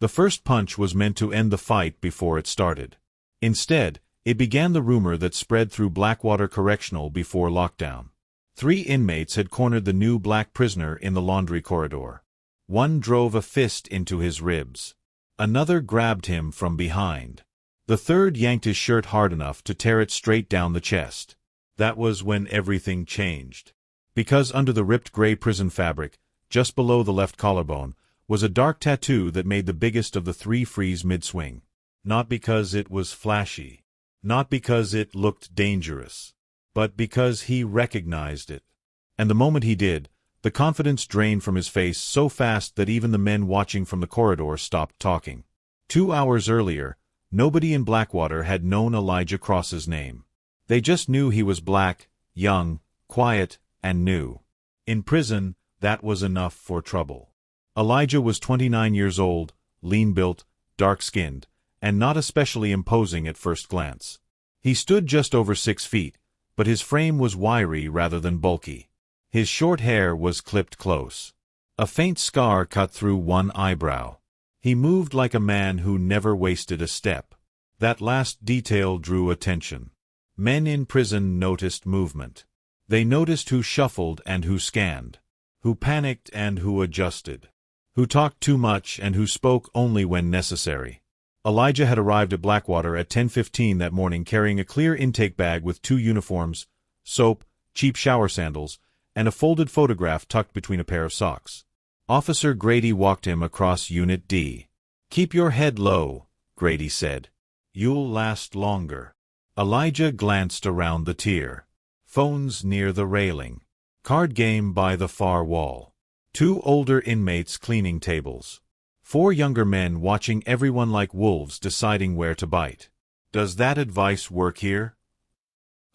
The first punch was meant to end the fight before it started. Instead, it began the rumor that spread through Blackwater Correctional before lockdown. 3 inmates had cornered the new black prisoner in the laundry corridor. One drove a fist into his ribs. Another grabbed him from behind. The third yanked his shirt hard enough to tear it straight down the chest. That was when everything changed. Because under the ripped gray prison fabric, just below the left collarbone, was a dark tattoo that made the biggest of the 3 freeze mid-swing. Not because it was flashy. Not because it looked dangerous. But because he recognized it. And the moment he did, the confidence drained from his face so fast that even the men watching from the corridor stopped talking. 2 hours earlier, nobody in Blackwater had known Elijah Cross's name. They just knew he was black, young, quiet, and new. In prison, that was enough for trouble. Elijah was 29 years old, lean-built, dark-skinned, and not especially imposing at first glance. He stood just over 6 feet, but his frame was wiry rather than bulky. His short hair was clipped close. A faint scar cut through one eyebrow. He moved like a man who never wasted a step. That last detail drew attention. Men in prison noticed movement. They noticed who shuffled and who scanned, who panicked and who adjusted, who talked too much and who spoke only when necessary. Elijah had arrived at Blackwater at 10:15 that morning carrying a clear intake bag with 2 uniforms, soap, cheap shower sandals, and a folded photograph tucked between a pair of socks. Officer Grady walked him across Unit D. "Keep your head low," Grady said. "You'll last longer." Elijah glanced around the tier. Phones near the railing. Card game by the far wall. 2 older inmates cleaning tables. 4 younger men watching everyone like wolves deciding where to bite. "Does that advice work here?"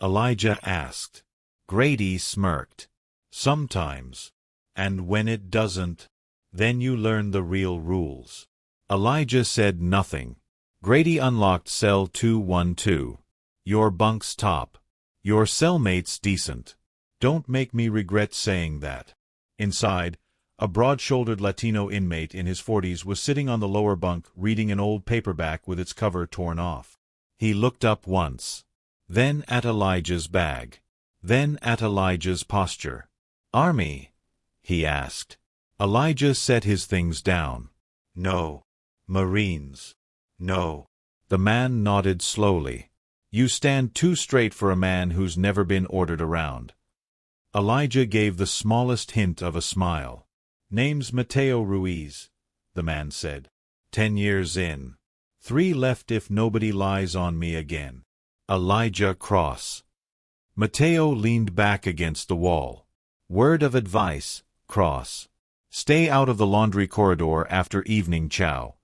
Elijah asked. Grady smirked. "Sometimes. And when it doesn't, then you learn the real rules." Elijah said nothing. Grady unlocked cell 212. "Your bunk's top. Your cellmate's decent. Don't make me regret saying that." Inside, a broad-shouldered Latino inmate in his 40s was sitting on the lower bunk reading an old paperback with its cover torn off. He looked up once. Then at Elijah's bag. Then at Elijah's posture. "Army?" he asked. Elijah set his things down. "No. Marines." "No." The man nodded slowly. "You stand too straight for a man who's never been ordered around." Elijah gave the smallest hint of a smile. "Name's Mateo Ruiz," the man said. 10 years in. 3 left if nobody lies on me again. Elijah Cross. Mateo leaned back against the wall. "Word of advice, Cross. Stay out of the laundry corridor after evening chow."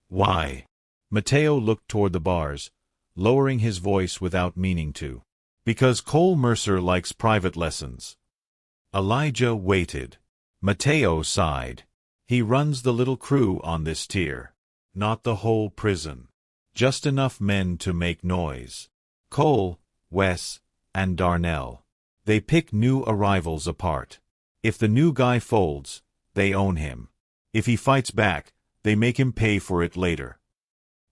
"Why?" Mateo looked toward the bars, lowering his voice without meaning to. "Because Cole Mercer likes private lessons." Elijah waited. Mateo sighed. "He runs the little crew on this tier. Not the whole prison. Just enough men to make noise. Cole, Wes, and Darnell. They pick new arrivals apart. If the new guy folds, they own him. If he fights back, they make him pay for it later."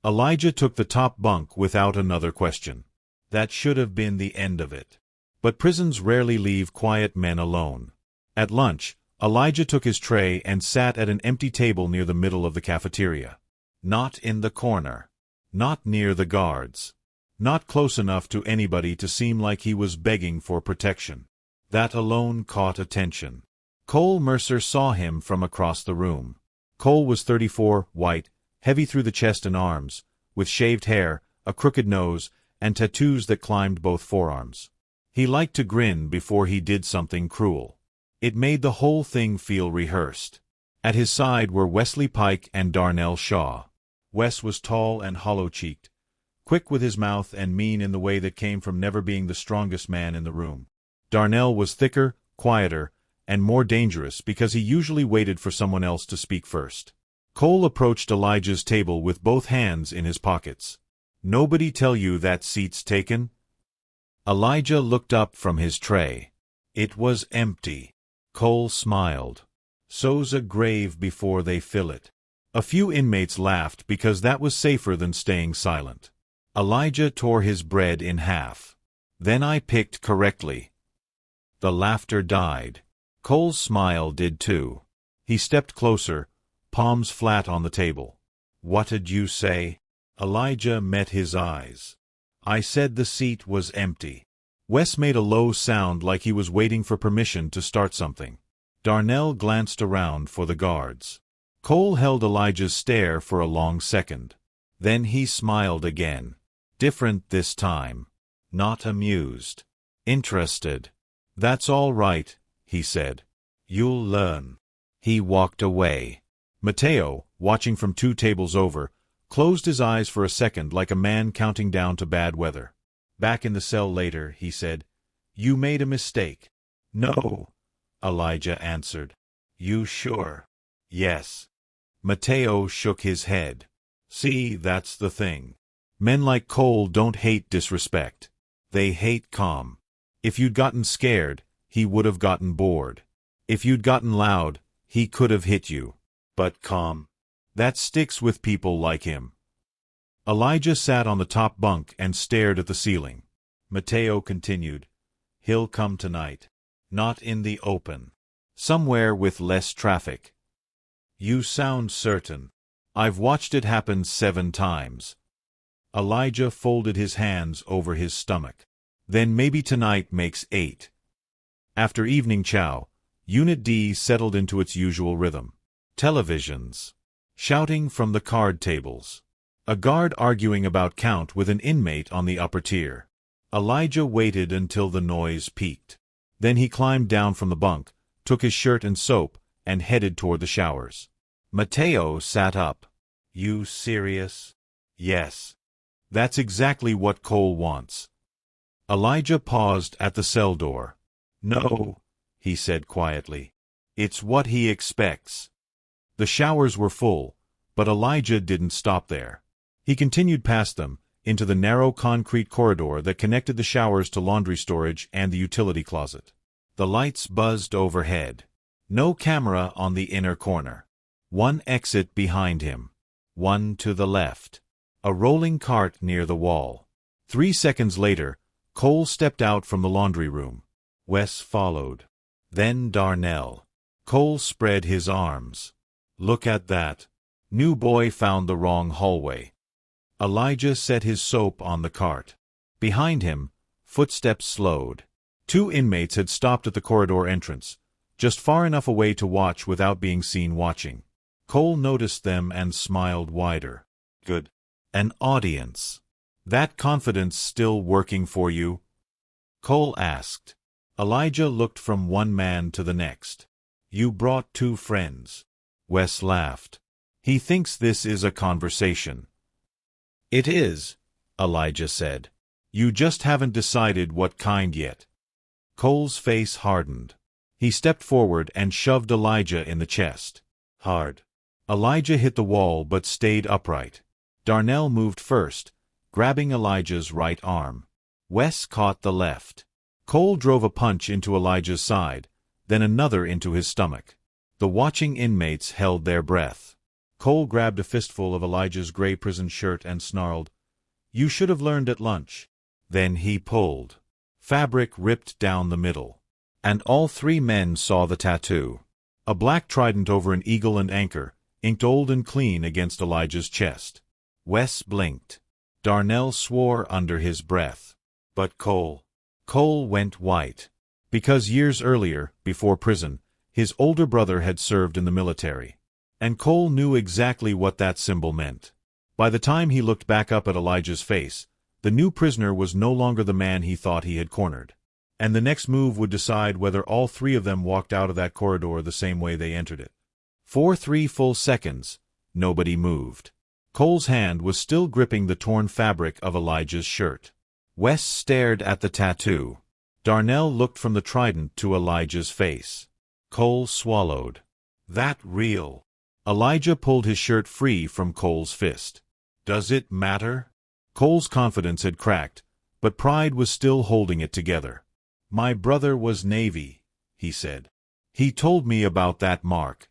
Elijah took the top bunk without another question. That should have been the end of it. But prisons rarely leave quiet men alone. At lunch, Elijah took his tray and sat at an empty table near the middle of the cafeteria. Not in the corner. Not near the guards. Not close enough to anybody to seem like he was begging for protection. That alone caught attention. Cole Mercer saw him from across the room. Cole was 34, white, heavy through the chest and arms, with shaved hair, a crooked nose, and tattoos that climbed both forearms. He liked to grin before he did something cruel. It made the whole thing feel rehearsed. At his side were Wesley Pike and Darnell Shaw. Wes was tall and hollow-cheeked, quick with his mouth and mean in the way that came from never being the strongest man in the room. Darnell was thicker, quieter, and more dangerous because he usually waited for someone else to speak first. Cole approached Elijah's table with both hands in his pockets. "Nobody tell you that seat's taken?" Elijah looked up from his tray. It was empty. Cole smiled. "So's a grave before they fill it." A few inmates laughed because that was safer than staying silent. Elijah tore his bread in half. Then I picked correctly. The laughter died. Cole's smile did too. He stepped closer, palms flat on the table. What'd you say? Elijah met his eyes. I said the seat was empty. Wes made a low sound like he was waiting for permission to start something. Darnell glanced around for the guards. Cole held Elijah's stare for a long second. Then he smiled again. Different this time. Not amused. Interested. That's all right, he said. You'll learn. He walked away. Mateo, watching from 2 tables over, closed his eyes for a second like a man counting down to bad weather. Back in the cell later, he said, You made a mistake. No, Elijah answered. You sure? Yes. Mateo shook his head. See, that's the thing. Men like Cole don't hate disrespect. They hate calm. If you'd gotten scared, he would have gotten bored. If you'd gotten loud, he could have hit you. But calm. That sticks with people like him. Elijah sat on the top bunk and stared at the ceiling. Mateo continued, He'll come tonight. Not in the open. Somewhere with less traffic. You sound certain. I've watched it happen 7 times. Elijah folded his hands over his stomach. Then maybe tonight makes 8. After evening chow, Unit D settled into its usual rhythm. Televisions. Shouting from the card tables. A guard arguing about count with an inmate on the upper tier. Elijah waited until the noise peaked. Then he climbed down from the bunk, took his shirt and soap, and headed toward the showers. Mateo sat up. You serious? Yes. That's exactly what Cole wants. Elijah paused at the cell door. No, he said quietly. It's what he expects. The showers were full, but Elijah didn't stop there. He continued past them, into the narrow concrete corridor that connected the showers to laundry storage and the utility closet. The lights buzzed overhead. No camera on the inner corner. 1 exit behind him. 1 to the left. A rolling cart near the wall. 3 seconds later, Cole stepped out from the laundry room. Wes followed. Then Darnell. Cole spread his arms. Look at that. New boy found the wrong hallway. Elijah set his soap on the cart. Behind him, footsteps slowed. 2 inmates had stopped at the corridor entrance, just far enough away to watch without being seen watching. Cole noticed them and smiled wider. Good. An audience. That confidence still working for you? Cole asked. Elijah looked from one man to the next. You brought 2 friends. Wes laughed. He thinks this is a conversation. It is, Elijah said. You just haven't decided what kind yet. Cole's face hardened. He stepped forward and shoved Elijah in the chest. Hard. Elijah hit the wall but stayed upright. Darnell moved first, grabbing Elijah's right arm. Wes caught the left. Cole drove a punch into Elijah's side, then another into his stomach. The watching inmates held their breath. Cole grabbed a fistful of Elijah's gray prison shirt and snarled, You should have learned at lunch. Then he pulled. Fabric ripped down the middle. And all 3 men saw the tattoo. A black trident over an eagle and anchor, inked old and clean against Elijah's chest. Wes blinked. Darnell swore under his breath. But Cole went white. Because years earlier, before prison, his older brother had served in the military. And Cole knew exactly what that symbol meant. By the time he looked back up at Elijah's face, the new prisoner was no longer the man he thought he had cornered. And the next move would decide whether all 3 of them walked out of that corridor the same way they entered it. For 3 full seconds, nobody moved. Cole's hand was still gripping the torn fabric of Elijah's shirt. Wes stared at the tattoo. Darnell looked from the trident to Elijah's face. Cole swallowed. That real? Elijah pulled his shirt free from Cole's fist. Does it matter? Cole's confidence had cracked, but pride was still holding it together. My brother was Navy, he said. He told me about that mark.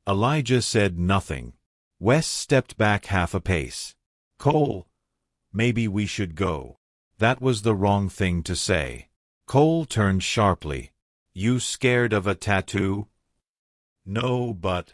Elijah said nothing. Wes stepped back half a pace. Cole, maybe we should go. That was the wrong thing to say. Cole turned sharply. You scared of a tattoo? No, but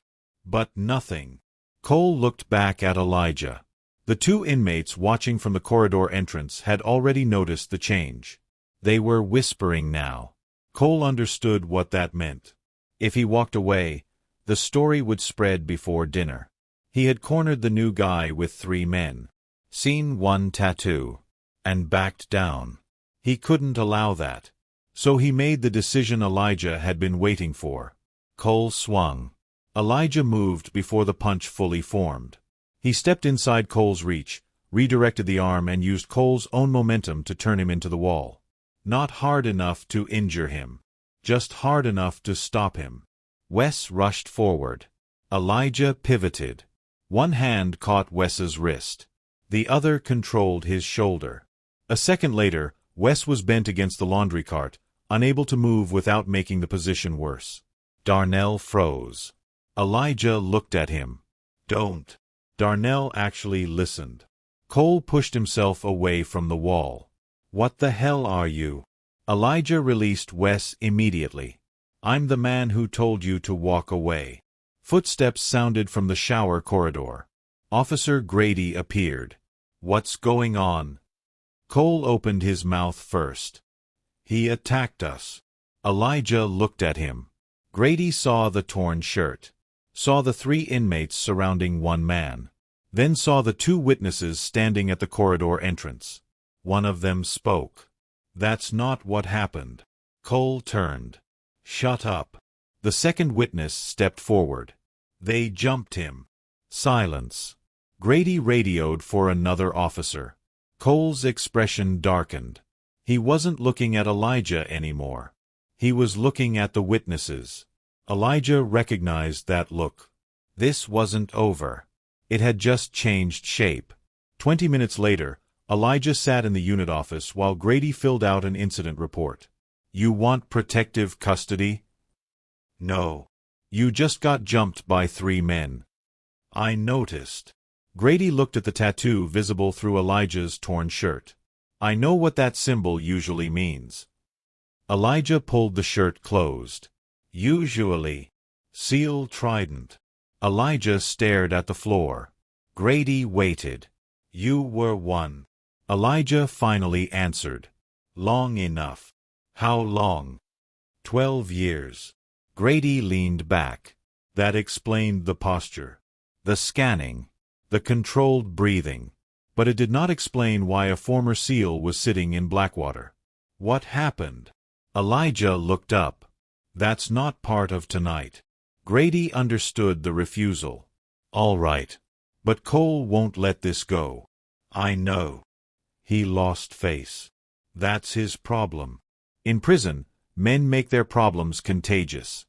nothing. Cole looked back at Elijah. The two inmates watching from the corridor entrance had already noticed the change. They were whispering now. Cole understood what that meant. If he walked away, the story would spread before dinner. He had cornered the new guy with 3 men, seen one tattoo, and backed down. He couldn't allow that. So he made the decision Elijah had been waiting for. Cole swung. Elijah moved before the punch fully formed. He stepped inside Cole's reach, redirected the arm and used Cole's own momentum to turn him into the wall. Not hard enough to injure him. Just hard enough to stop him. Wes rushed forward. Elijah pivoted. One hand caught Wes's wrist. The other controlled his shoulder. A second later, Wes was bent against the laundry cart, unable to move without making the position worse. Darnell froze. Elijah looked at him. Don't. Darnell actually listened. Cole pushed himself away from the wall. What the hell are you? Elijah released Wes immediately. I'm the man who told you to walk away. Footsteps sounded from the shower corridor. Officer Grady appeared. What's going on? Cole opened his mouth first. He attacked us. Elijah looked at him. Grady saw the torn shirt. Saw the 3 inmates surrounding one man. Then saw the 2 witnesses standing at the corridor entrance. One of them spoke. That's not what happened. Cole turned. Shut up. The second witness stepped forward. They jumped him. Silence. Grady radioed for another officer. Cole's expression darkened. He wasn't looking at Elijah anymore. He was looking at the witnesses. Elijah recognized that look. This wasn't over. It had just changed shape. 20 minutes later, Elijah sat in the unit office while Grady filled out an incident report. You want protective custody? No. You just got jumped by 3 men. I noticed. Grady looked at the tattoo visible through Elijah's torn shirt. I know what that symbol usually means. Elijah pulled the shirt closed. Usually. SEAL Trident. Elijah stared at the floor. Grady waited. You were one. Elijah finally answered. Long enough. How long? 12 years. Grady leaned back. That explained the posture. The scanning. The controlled breathing. But it did not explain why a former SEAL was sitting in Blackwater. What happened? Elijah looked up. That's not part of tonight. Grady understood the refusal. All right. But Cole won't let this go. I know. He lost face. That's his problem. In prison, men make their problems contagious.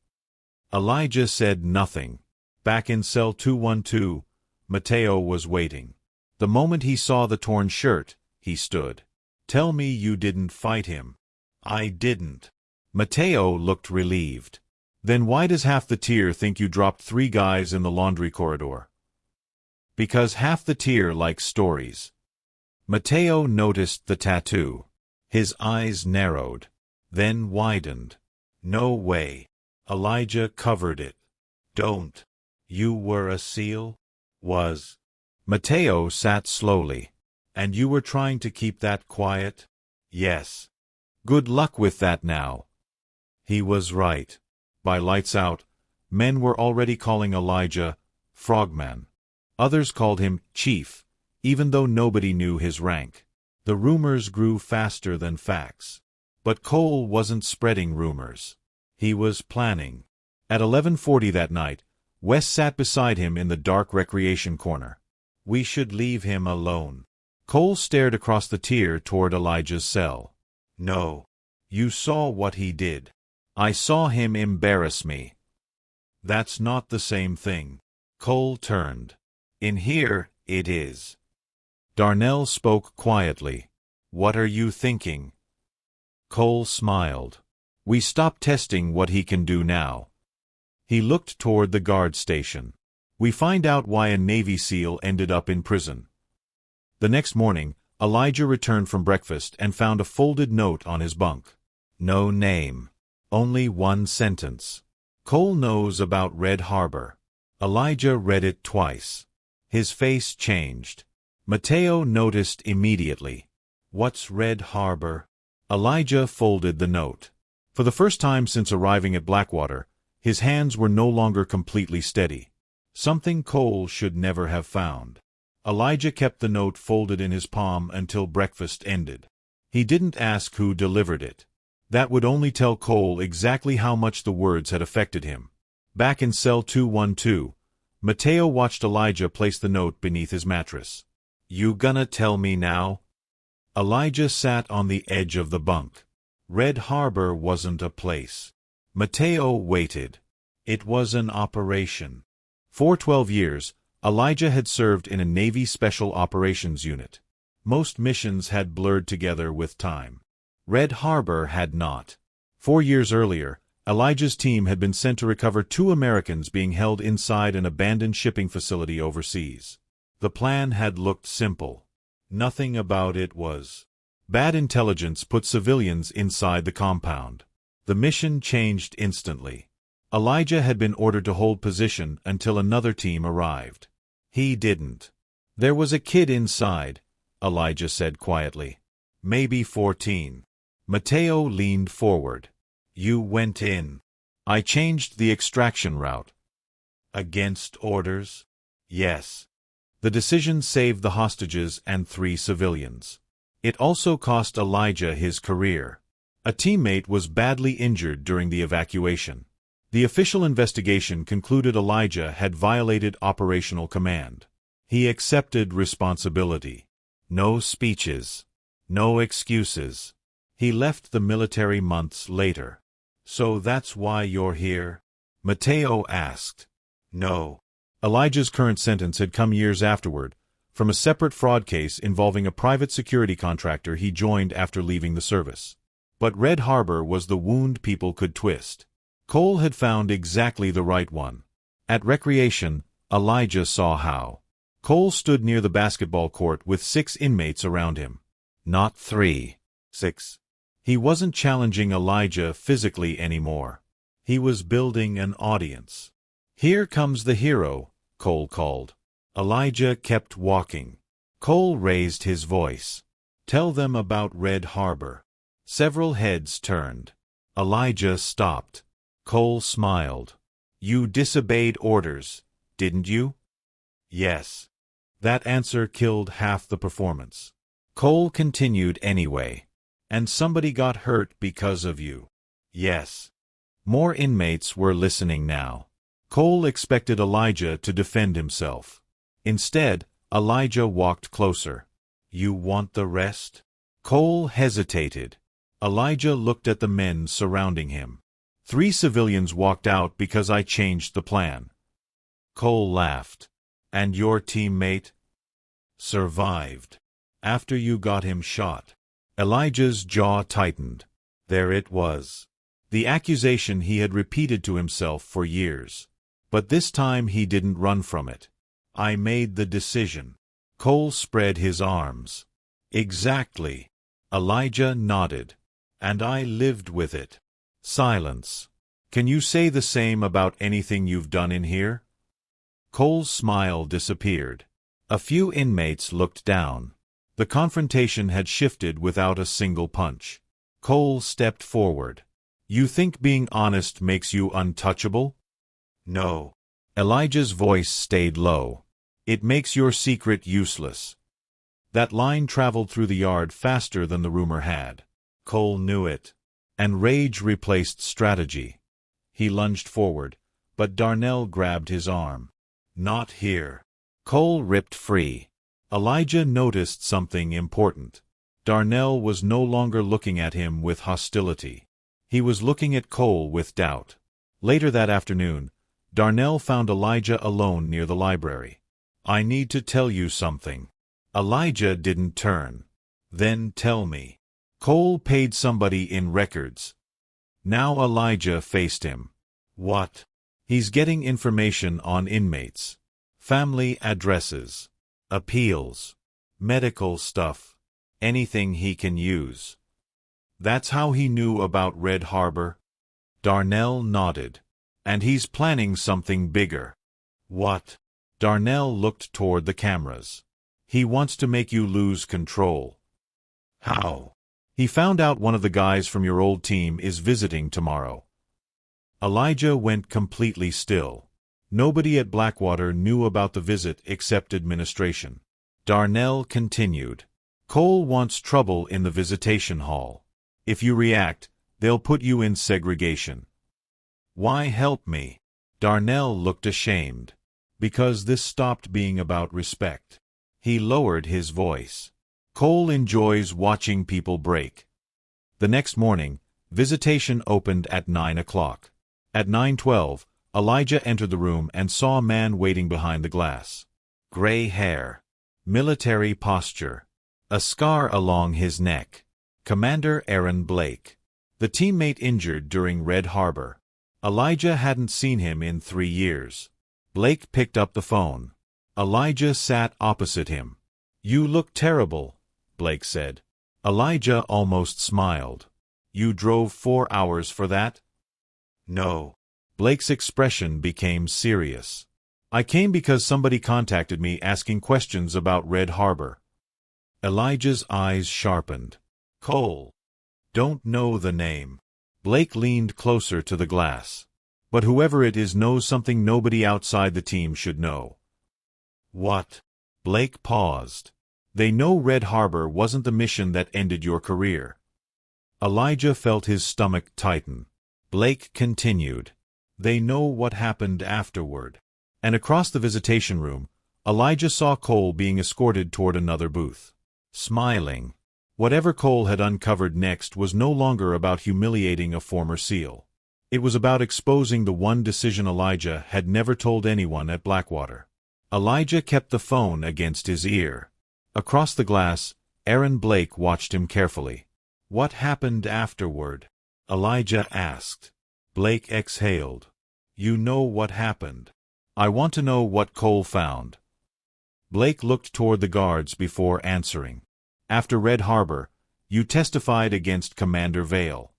Elijah said nothing. Back in cell 212, Mateo was waiting. The moment he saw the torn shirt, he stood. Tell me you didn't fight him. I didn't. Mateo looked relieved. Then why does half the tier think you dropped 3 guys in the laundry corridor? Because half the tier likes stories. Mateo noticed the tattoo. His eyes narrowed, then widened. No way. Elijah covered it. Don't. You were a SEAL? Was. Mateo sat slowly. And you were trying to keep that quiet? Yes. Good luck with that now. He was right. By lights out, men were already calling Elijah Frogman. Others called him Chief, even though nobody knew his rank. The rumors grew faster than facts. But Cole wasn't spreading rumors. He was planning. At 11:40 that night, Wes sat beside him in the dark recreation corner. We should leave him alone. Cole stared across the tier toward Elijah's cell. No. You saw what he did. I saw him embarrass me. That's not the same thing. Cole turned. In here, it is. Darnell spoke quietly. What are you thinking? Cole smiled. We stopped testing what he can do now. He looked toward the guard station. We find out why a Navy SEAL ended up in prison. The next morning, Elijah returned from breakfast and found a folded note on his bunk. No name. Only one sentence. Cole knows about Red Harbor. Elijah read it twice. His face changed. Mateo noticed immediately. What's Red Harbor? Elijah folded the note. For the first time since arriving at Blackwater, his hands were no longer completely steady. Something Cole should never have found. Elijah kept the note folded in his palm until breakfast ended. He didn't ask who delivered it. That would only tell Cole exactly how much the words had affected him. Back in cell 212, Mateo watched Elijah place the note beneath his mattress. You gonna tell me now? Elijah sat on the edge of the bunk. Red Harbor wasn't a place. Mateo waited. It was an operation. For 12 years, Elijah had served in a Navy Special Operations Unit. Most missions had blurred together with time. Red Harbor had not. 4 years earlier, Elijah's team had been sent to recover 2 Americans being held inside an abandoned shipping facility overseas. The plan had looked simple. Nothing about it was. Bad intelligence put civilians inside the compound. The mission changed instantly. Elijah had been ordered to hold position until another team arrived. He didn't. There was a kid inside, Elijah said quietly. Maybe 14. Mateo leaned forward. You went in. I changed the extraction route. Against orders? Yes. The decision saved the hostages and 3 civilians. It also cost Elijah his career. A teammate was badly injured during the evacuation. The official investigation concluded Elijah had violated operational command. He accepted responsibility. No speeches. No excuses. He left the military months later. So that's why you're here? Mateo asked. No. Elijah's current sentence had come years afterward, from a separate fraud case involving a private security contractor he joined after leaving the service. But Red Harbor was the wound people could twist. Cole had found exactly the right one. At recreation, Elijah saw how. Cole stood near the basketball court with 6 inmates around him. Not 3. 6. He wasn't challenging Elijah physically anymore. He was building an audience. Here comes the hero, Cole called. Elijah kept walking. Cole raised his voice. Tell them about Red Harbor. Several heads turned. Elijah stopped. Cole smiled. You disobeyed orders, didn't you? Yes. That answer killed half the performance. Cole continued anyway. And somebody got hurt because of you. Yes. More inmates were listening now. Cole expected Elijah to defend himself. Instead, Elijah walked closer. You want the rest? Cole hesitated. Elijah looked at the men surrounding him. 3 civilians walked out because I changed the plan. Cole laughed. And your teammate? Survived. After you got him shot. Elijah's jaw tightened. There it was. The accusation he had repeated to himself for years. But this time he didn't run from it. I made the decision. Cole spread his arms. Exactly. Elijah nodded. And I lived with it. Silence. Can you say the same about anything you've done in here? Cole's smile disappeared. A few inmates looked down. The confrontation had shifted without a single punch. Cole stepped forward. You think being honest makes you untouchable? No. Elijah's voice stayed low. It makes your secret useless. That line traveled through the yard faster than the rumor had. Cole knew it. And rage replaced strategy. He lunged forward, but Darnell grabbed his arm. Not here. Cole ripped free. Elijah noticed something important. Darnell was no longer looking at him with hostility. He was looking at Cole with doubt. Later that afternoon, Darnell found Elijah alone near the library. I need to tell you something. Elijah didn't turn. Then tell me. Cole paid somebody in records. Now Elijah faced him. What? He's getting information on inmates. family addresses, appeals, medical stuff, anything he can use. That's how he knew about Red Harbor? Darnell nodded. And he's planning something bigger. What? Darnell looked toward the cameras. He wants to make you lose control. How? He found out one of the guys from your old team is visiting tomorrow. Elijah went completely still. Nobody at Blackwater knew about the visit except administration. Darnell continued. Cole wants trouble in the visitation hall. If you react, they'll put you in segregation. Why help me? Darnell looked ashamed. Because this stopped being about respect. He lowered his voice. Cole enjoys watching people break. The next morning, visitation opened at 9 o'clock. At 9:12, Elijah entered the room and saw a man waiting behind the glass. Gray hair. Military posture. A scar along his neck. Commander Aaron Blake. The teammate injured during Red Harbor. Elijah hadn't seen him in 3 years. Blake picked up the phone. Elijah sat opposite him. You look terrible, Blake said. Elijah almost smiled. You drove 4 hours for that? No. Blake's expression became serious. I came because somebody contacted me asking questions about Red Harbor. Elijah's eyes sharpened. Cole. Don't know the name. Blake leaned closer to the glass. But whoever it is knows something nobody outside the team should know. What? Blake paused. They know Red Harbor wasn't the mission that ended your career. Elijah felt his stomach tighten. Blake continued. They know what happened afterward. And across the visitation room, Elijah saw Cole being escorted toward another booth. Smiling. Whatever Cole had uncovered next was no longer about humiliating a former SEAL. It was about exposing the one decision Elijah had never told anyone at Blackwater. Elijah kept the phone against his ear. Across the glass, Aaron Blake watched him carefully. What happened afterward? Elijah asked. Blake exhaled. You know what happened. I want to know what Cole found. Blake looked toward the guards before answering. After Red Harbor, you testified against Commander Vale.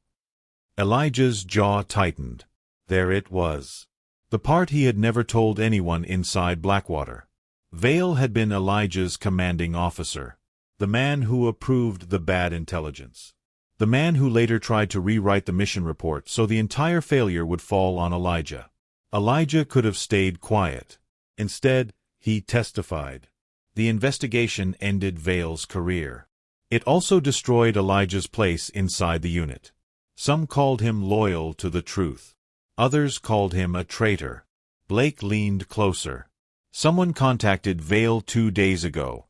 Elijah's jaw tightened. There it was. The part he had never told anyone inside Blackwater. Vale had been Elijah's commanding officer. The man who approved the bad intelligence. The man who later tried to rewrite the mission report so the entire failure would fall on Elijah. Elijah could have stayed quiet. Instead, he testified. The investigation ended Vale's career. It also destroyed Elijah's place inside the unit. Some called him loyal to the truth. Others called him a traitor. Blake leaned closer. Someone contacted Vale 2 days ago.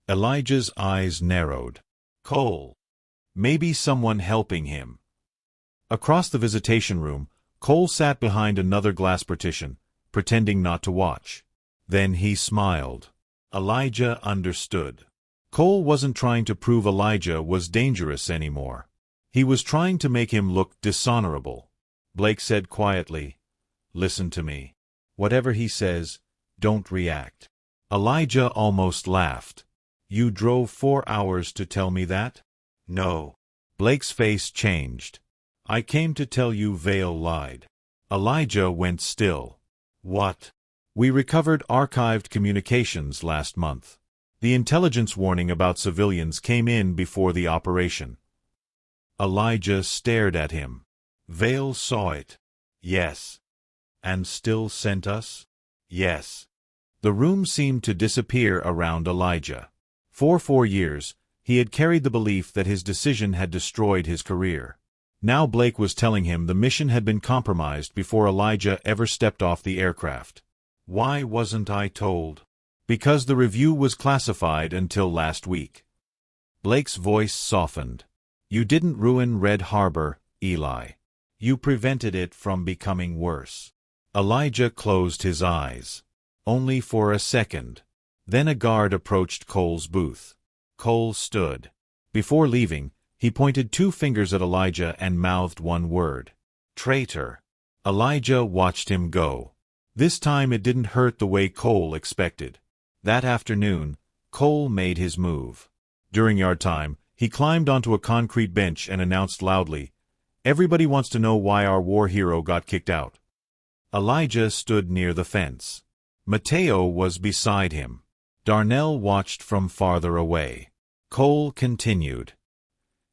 Elijah's eyes narrowed. Cole. Maybe someone helping him. Across the visitation room, Cole sat behind another glass partition, pretending not to watch. Then he smiled. Elijah understood. Cole wasn't trying to prove Elijah was dangerous anymore. He was trying to make him look dishonorable. Blake said quietly, Listen to me. Whatever he says, don't react. Elijah almost laughed. You drove 4 hours to tell me that? No. Blake's face changed. I came to tell you Vale lied. Elijah went still. What? We recovered archived communications last month. The intelligence warning about civilians came in before the operation. Elijah stared at him. Vale saw it. Yes. And still sent us? Yes. The room seemed to disappear around Elijah. For 4 years, he had carried the belief that his decision had destroyed his career. Now Blake was telling him the mission had been compromised before Elijah ever stepped off the aircraft. Why wasn't I told? Because the review was classified until last week. Blake's voice softened. You didn't ruin Red Harbor, Eli. You prevented it from becoming worse. Elijah closed his eyes. Only for a second. Then a guard approached Cole's booth. Cole stood. Before leaving, he pointed 2 fingers at Elijah and mouthed one word. Traitor. Elijah watched him go. This time it didn't hurt the way Cole expected. That afternoon, Cole made his move. During yard time, he climbed onto a concrete bench and announced loudly, "Everybody wants to know why our war hero got kicked out." Elijah stood near the fence. Mateo was beside him. Darnell watched from farther away. Cole continued.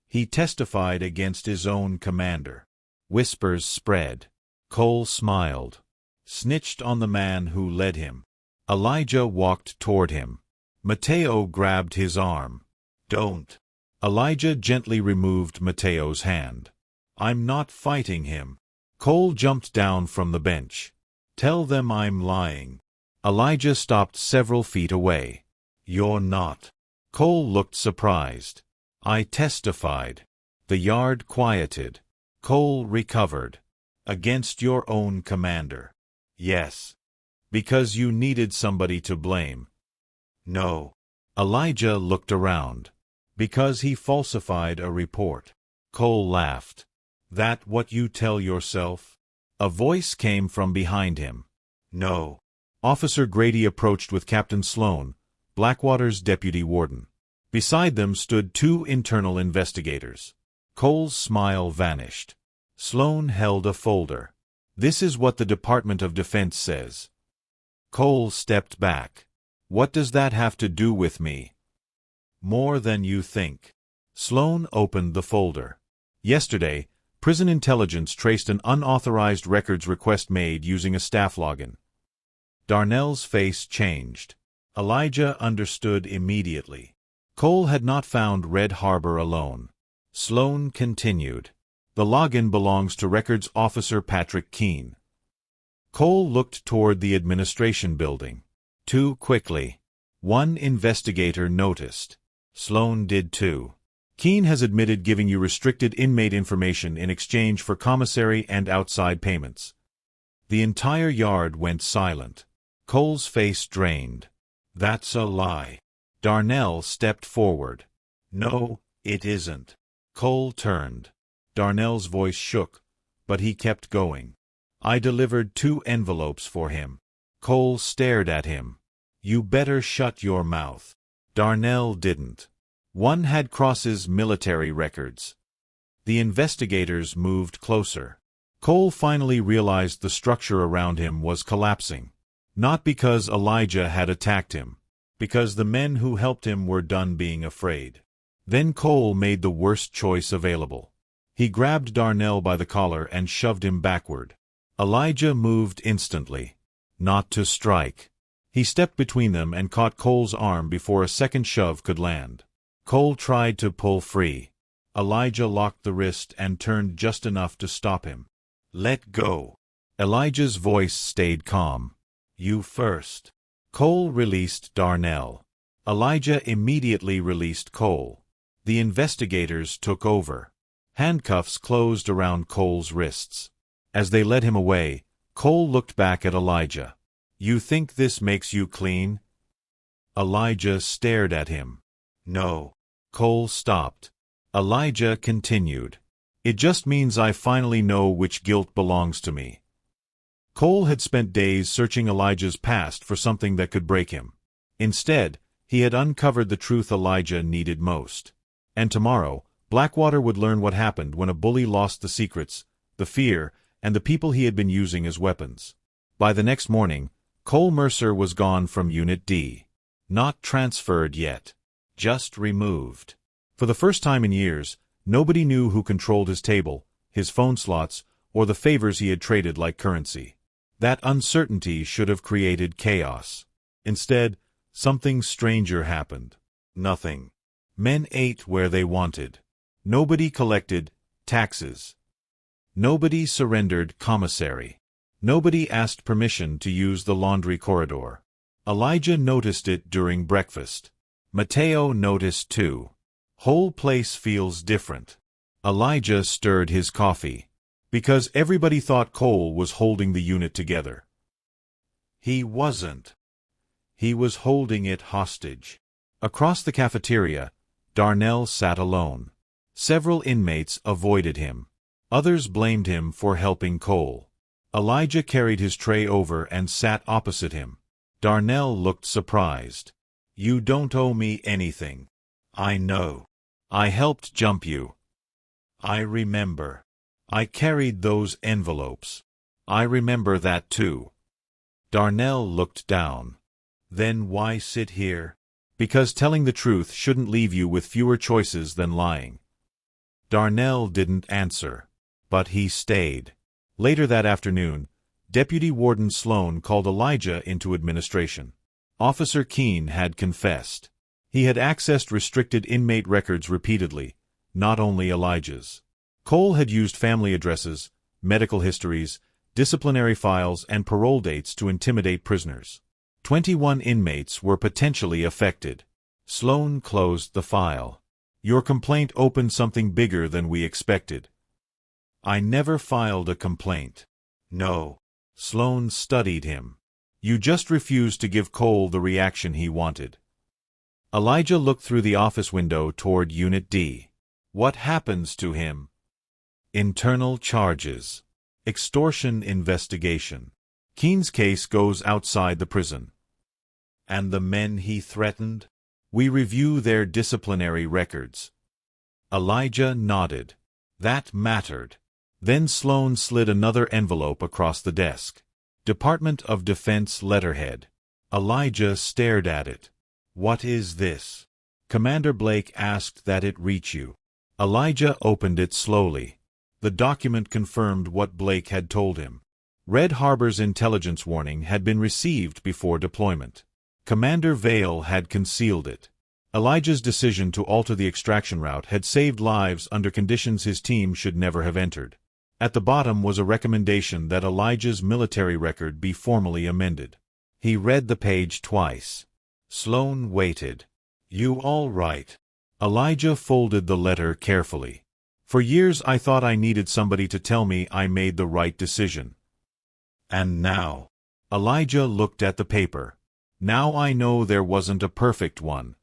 He testified against his own commander. Whispers spread. Cole smiled. Snitched on the man who led him. Elijah walked toward him. Mateo grabbed his arm. "Don't." Elijah gently removed Mateo's hand. "I'm not fighting him." Cole jumped down from the bench. "Tell them I'm lying." Elijah stopped several feet away. "You're not." Cole looked surprised. "I testified." The yard quieted. Cole recovered. "Against your own commander." "Yes." "Because you needed somebody to blame." "No." Elijah looked around. "Because he falsified a report." Cole laughed. "That what you tell yourself?" A voice came from behind him. "No." Officer Grady approached with Captain Sloan, Blackwater's deputy warden. Beside them stood two internal investigators. Cole's smile vanished. Sloan held a folder. "This is what the Department of Defense says." Cole stepped back. "What does that have to do with me?" "More than you think." Sloan opened the folder. Yesterday, Prison Intelligence traced an unauthorized records request made using a staff login. Darnell's face changed. Elijah understood immediately. Cole had not found Red Harbor alone. Sloan continued. "The login belongs to Records Officer Patrick Keene." Cole looked toward the administration building. Too quickly. One investigator noticed. Sloan did too. "Keene has admitted giving you restricted inmate information in exchange for commissary and outside payments." The entire yard went silent. Cole's face drained. "That's a lie." Darnell stepped forward. "No, it isn't." Cole turned. Darnell's voice shook, but he kept going. "I delivered 2 envelopes for him." Cole stared at him. "You better shut your mouth." Darnell didn't. One had Cross's military records. The investigators moved closer. Cole finally realized the structure around him was collapsing. Not because Elijah had attacked him. Because the men who helped him were done being afraid. Then Cole made the worst choice available. He grabbed Darnell by the collar and shoved him backward. Elijah moved instantly. Not to strike. He stepped between them and caught Cole's arm before a second shove could land. Cole tried to pull free. Elijah locked the wrist and turned just enough to stop him. "Let go." Elijah's voice stayed calm. "You first." Cole released Darnell. Elijah immediately released Cole. The investigators took over. Handcuffs closed around Cole's wrists. As they led him away, Cole looked back at Elijah. "You think this makes you clean?" Elijah stared at him. "No." Cole stopped. Elijah continued. "It just means I finally know which guilt belongs to me." Cole had spent days searching Elijah's past for something that could break him. Instead, he had uncovered the truth Elijah needed most. And tomorrow, Blackwater would learn what happened when a bully lost the secrets, the fear, and the people he had been using as weapons. By the next morning, Cole Mercer was gone from Unit D. Not transferred yet. Just removed. For the first time in years, nobody knew who controlled his table, his phone slots, or the favors he had traded like currency. That uncertainty should have created chaos. Instead, something stranger happened. Nothing. Men ate where they wanted. Nobody collected taxes. Nobody surrendered commissary. Nobody asked permission to use the laundry corridor. Elijah noticed it during breakfast. Mateo noticed too. Whole place feels different. Elijah stirred his coffee. Because everybody thought Cole was holding the unit together. He wasn't. He was holding it hostage. Across the cafeteria, Darnell sat alone. Several inmates avoided him. Others blamed him for helping Cole. Elijah carried his tray over and sat opposite him. Darnell looked surprised. "You don't owe me anything." "I know. I helped jump you." "I remember. I carried those envelopes." "I remember that too." Darnell looked down. "Then why sit here?" "Because telling the truth shouldn't leave you with fewer choices than lying." Darnell didn't answer, but he stayed. Later that afternoon, Deputy Warden Sloan called Elijah into administration. Officer Keene had confessed. He had accessed restricted inmate records repeatedly, not only Elijah's. Cole had used family addresses, medical histories, disciplinary files, and parole dates to intimidate prisoners. 21 inmates were potentially affected. Sloan closed the file. "Your complaint opened something bigger than we expected." "I never filed a complaint." "No." Sloan studied him. "You just refused to give Cole the reaction he wanted." Elijah looked through the office window toward Unit D. "What happens to him?" "Internal charges. Extortion investigation. Keene's case goes outside the prison." "And the men he threatened?" "We review their disciplinary records." Elijah nodded. That mattered. Then Sloan slid another envelope across the desk. Department of Defense letterhead. Elijah stared at it. "What is this?" "Commander Blake asked that it reach you." Elijah opened it slowly. The document confirmed what Blake had told him. Red Harbor's intelligence warning had been received before deployment. Commander Vale had concealed it. Elijah's decision to alter the extraction route had saved lives under conditions his team should never have entered. At the bottom was a recommendation that Elijah's military record be formally amended. He read the page twice. Sloan waited. "You all right?" Elijah folded the letter carefully. "For years I thought I needed somebody to tell me I made the right decision. And now?" Elijah looked at the paper. "Now I know there wasn't a perfect one."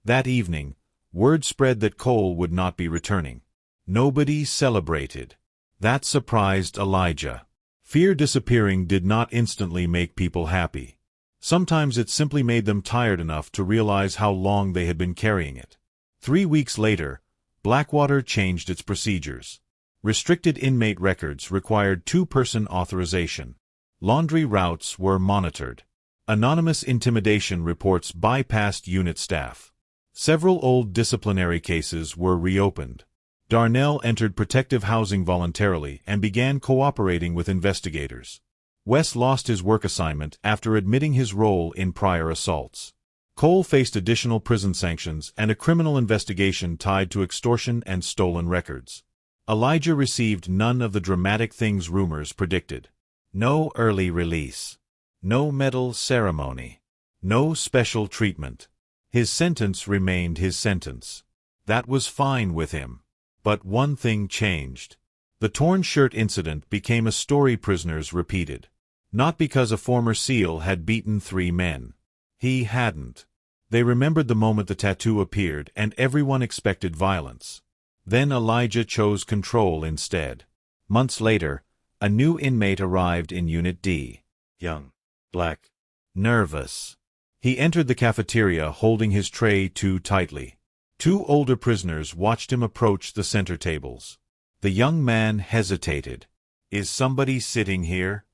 That evening, word spread that Cole would not be returning. Nobody celebrated. That surprised Elijah. Fear disappearing did not instantly make people happy. Sometimes it simply made them tired enough to realize how long they had been carrying it. 3 weeks later, Blackwater changed its procedures. Restricted inmate records required 2-person authorization. Laundry routes were monitored. Anonymous intimidation reports bypassed unit staff. Several old disciplinary cases were reopened. Darnell entered protective housing voluntarily and began cooperating with investigators. Wes lost his work assignment after admitting his role in prior assaults. Cole faced additional prison sanctions and a criminal investigation tied to extortion and stolen records. Elijah received none of the dramatic things rumors predicted. No early release. No medal ceremony. No special treatment. His sentence remained his sentence. That was fine with him. But one thing changed. The torn shirt incident became a story prisoners repeated. Not because a former SEAL had beaten 3 men. He hadn't. They remembered the moment the tattoo appeared and everyone expected violence. Then Elijah chose control instead. Months later, a new inmate arrived in Unit D. Young. Black. Nervous. He entered the cafeteria holding his tray too tightly. 2 older prisoners watched him approach the center tables. The young man hesitated. "Is somebody sitting here?"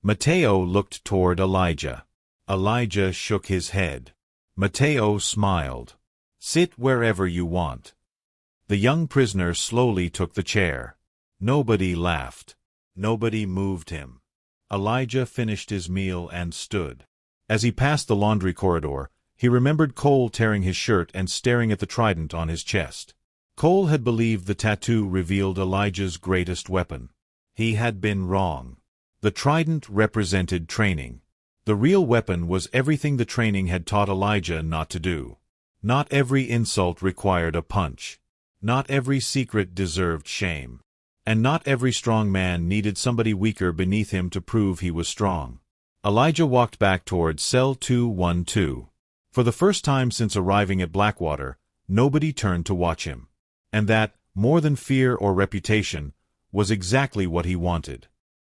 Mateo looked toward Elijah. Elijah shook his head. Mateo smiled. "Sit wherever you want." The young prisoner slowly took the chair. Nobody laughed. Nobody moved him. Elijah finished his meal and stood. As he passed the laundry corridor, he remembered Cole tearing his shirt and staring at the trident on his chest. Cole had believed the tattoo revealed Elijah's greatest weapon. He had been wrong. The trident represented training. The real weapon was everything the training had taught Elijah not to do. Not every insult required a punch. Not every secret deserved shame. And not every strong man needed somebody weaker beneath him to prove he was strong. Elijah walked back toward cell 212. For the first time since arriving at Blackwater, nobody turned to watch him. And that, more than fear or reputation, was exactly what he wanted.